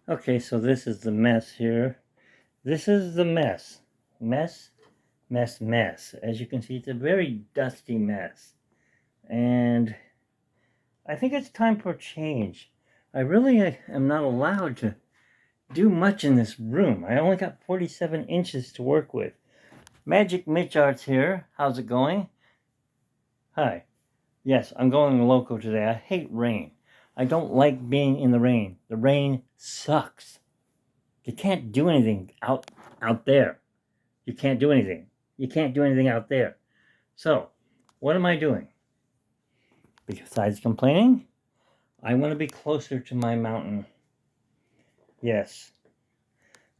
Okay, so this is the mess here. This is the mess. Mess, mess, mess. As you can see, it's a very dusty mess. And I think it's time for a change. I really am not allowed to do much in this room. I only got 47 inches to work with. Magic Mitch Arts here. How's it going? Hi. Yes, I'm going loco today. I hate rain. I don't like being in the rain. The rain sucks. You can't do anything out there. You can't do anything. You can't do anything out there. So, what am I doing? Besides complaining, I want to be closer to my mountain. Yes,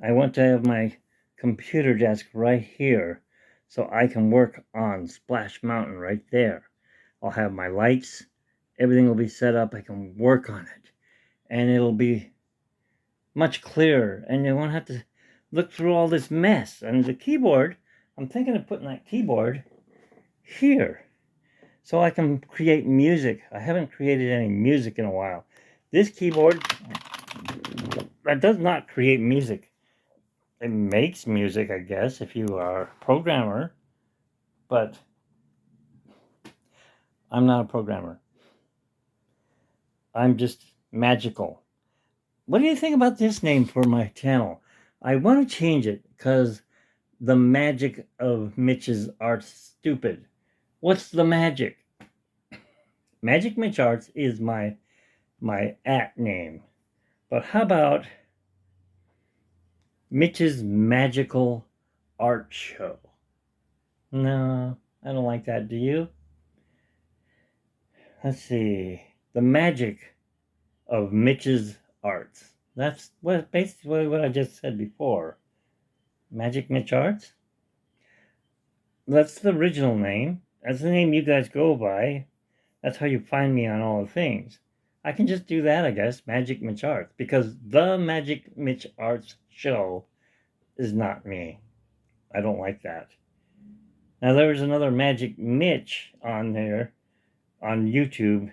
I want to have my computer desk right here so I can work on Splash Mountain right there. I'll have my lights, everything will be set up, I can work on it, and it'll be much clearer, and you won't have to look through all this mess. And the keyboard, I'm thinking of putting that keyboard here so I can create music. I haven't created any music in a while. This keyboard, that does not create music. It makes music, I guess, if you are a programmer, but I'm not a programmer. I'm just magical. What do you think about this name for my channel? I want to change it because the magic of Mitch's Art's stupid. What's the magic? Magic Mitch Arts is my at name. But how about Mitch's Magical Art Show? No, I don't like that. Do you? Let's see. The magic of Mitch's Arts. That's basically what I just said before. Magic Mitch Arts? That's the original name. That's the name you guys go by. That's how you find me on all the things. I can just do that, I guess, Magic Mitch Arts, because the Magic Mitch Arts show is not me. I don't like that. Now, there's another Magic Mitch on there on YouTube,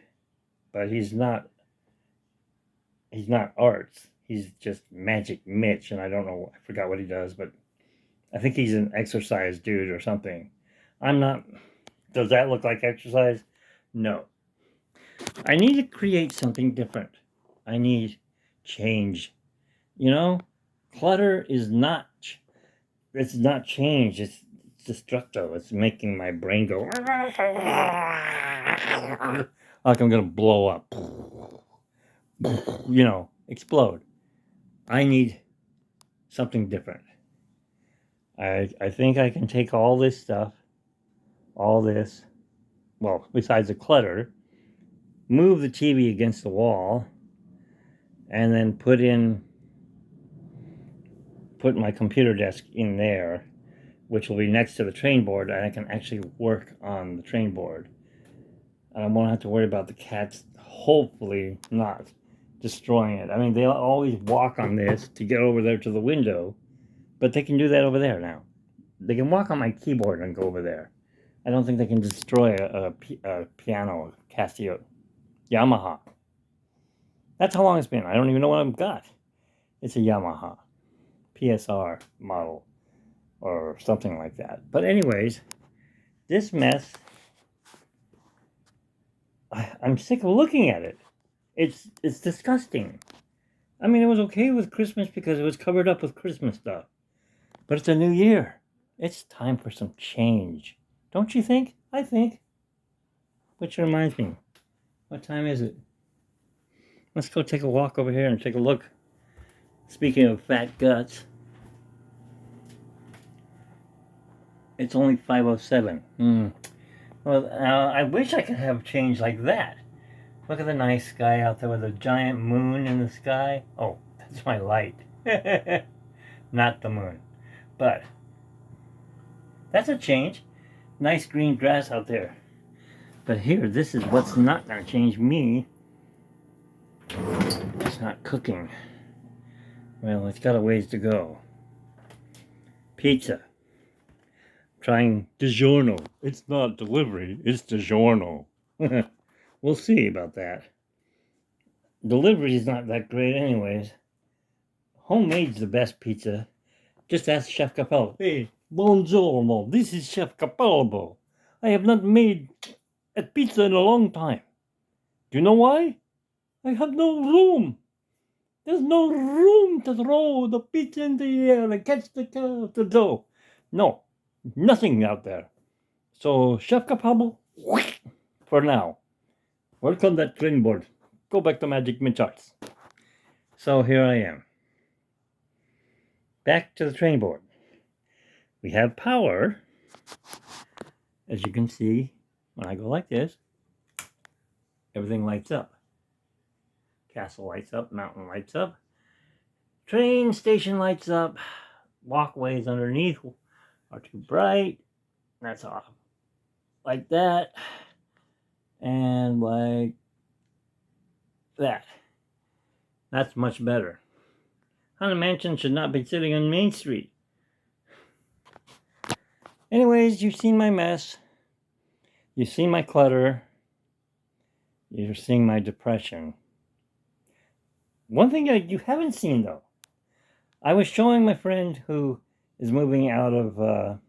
but he's not arts. He's just Magic Mitch, and I don't know, I forgot what he does, but I think he's an exercise dude or something. I'm not. Does that look like exercise? No. I need to create something different. I need change. You know, clutter is not. It's not change. It's destructive. It's making my brain go like I'm gonna blow up. You know, explode. I need something different. I think I can take all this stuff, all this, well, besides the clutter, move the TV against the wall, and then put my computer desk in there, which will be next to the train board, and I can actually work on the train board. And I won't have to worry about the cats, hopefully not destroying it. I mean, they'll always walk on this to get over there to the window, but they can do that over there now. They can walk on my keyboard and go over there. I don't think they can destroy a piano, a Casio, Yamaha. That's how long it's been. I don't even know what I've got. It's a Yamaha PSR model or something like that. But anyways, this mess, I'm sick of looking at it. It's disgusting. I mean, it was okay with Christmas because it was covered up with Christmas stuff. But it's a new year. It's time for some change. Don't you think? I think. Which reminds me, what time is it? Let's go take a walk over here and take a look. Speaking of fat guts, it's only 5:07. Well, I wish I could have change like that. Look at the nice sky out there with a giant moon in the sky. Oh, that's my light. Not the moon. But that's a change. Nice green grass out there. But here, this is what's not going to change me. It's not cooking. Well, it's got a ways to go. Pizza. Trying DiGiorno. It's not delivery, it's DiGiorno. We'll see about that. Delivery is not that great anyways. Homemade's the best pizza. Just ask Chef Capello. Hey, buongiorno. This is Chef Capello. I have not made a pizza in a long time. Do you know why? I have no room. There's no room to throw the pizza in the air and catch the dough. No, nothing out there. So, Chef Capello, for now. Welcome that train board. Go back to Magic Mitch Arts. So here I am. Back to the train board. We have power. As you can see, when I go like this, everything lights up. Castle lights up, mountain lights up, train station lights up, walkways underneath are too bright. That's off. Like that. And like that. That's much better. Haunted Mansion should not be sitting on Main Street. Anyways, you've seen my mess. You've seen my clutter. You're seeing my depression. One thing you haven't seen, though. I was showing my friend who is moving out of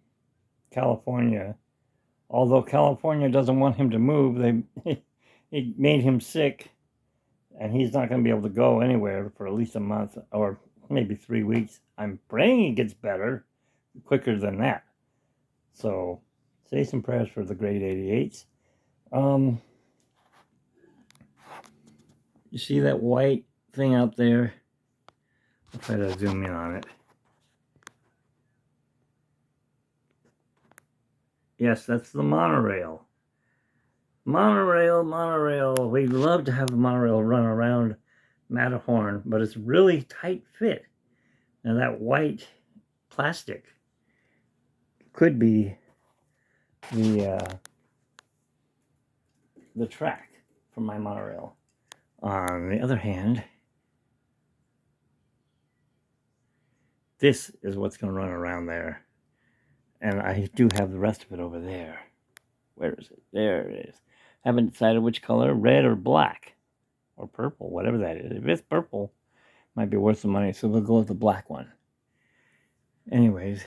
California. Although California doesn't want him to move, it made him sick. And he's not going to be able to go anywhere for at least a month or maybe 3 weeks. I'm praying he gets better quicker than that. So, say some prayers for the grade 88s. You see that white thing out there? I'll try to zoom in on it. Yes, that's the monorail. Monorail. We'd love to have the monorail run around Matterhorn, but it's really tight fit. Now that white plastic could be the track for my monorail. On the other hand, this is what's going to run around there. And I do have the rest of it over there. Where is it? There it is. Haven't decided which color, red or black. Or purple, whatever that is. If it's purple, it might be worth some money, so we'll go with the black one. Anyways.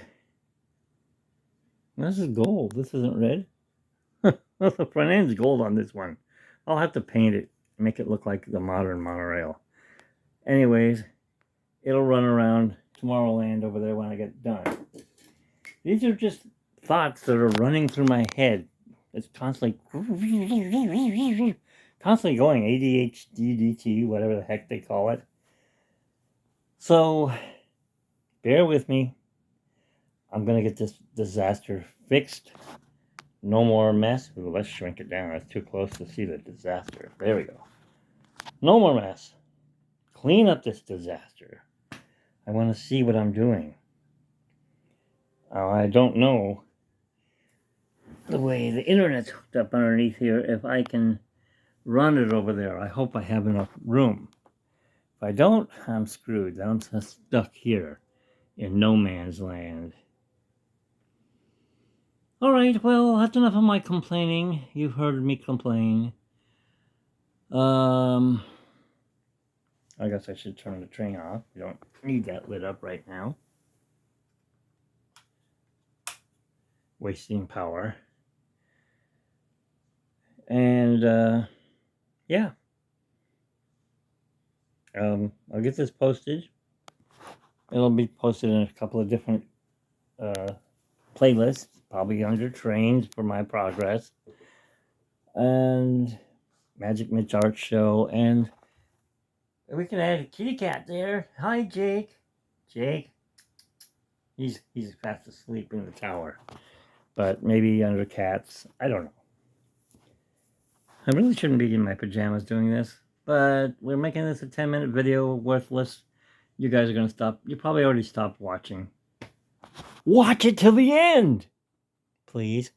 This is gold. This isn't red. The front end's gold on this one. I'll have to paint it, make it look like the modern monorail. Anyways, it'll run around Tomorrowland over there when I get done. These are just thoughts that are running through my head. It's constantly going ADHD, DT, whatever the heck they call it. So, bear with me. I'm going to get this disaster fixed. No more mess. Ooh, let's shrink it down. That's too close to see the disaster. There we go. No more mess. Clean up this disaster. I want to see what I'm doing. I don't know the way the internet's hooked up underneath here if I can run it over there. I hope I have enough room. If I don't, I'm screwed. I'm stuck here in no man's land. Alright, well, that's enough of my complaining. You've heard me complain. I guess I should turn the train off. We don't need that lit up right now. Wasting power. And, yeah. I'll get this posted. It'll be posted in a couple of different playlists, probably under trains for my progress. And Magic Mitch Art Show. And we can add a kitty cat there. Hi, Jake. Jake. He's fast asleep in the tower. But maybe under cats. I don't know. I really shouldn't be in my pajamas doing this. But we're making this a 10-minute video, worthless. You guys are going to stop. You probably already stopped watching. Watch it till the end! Please.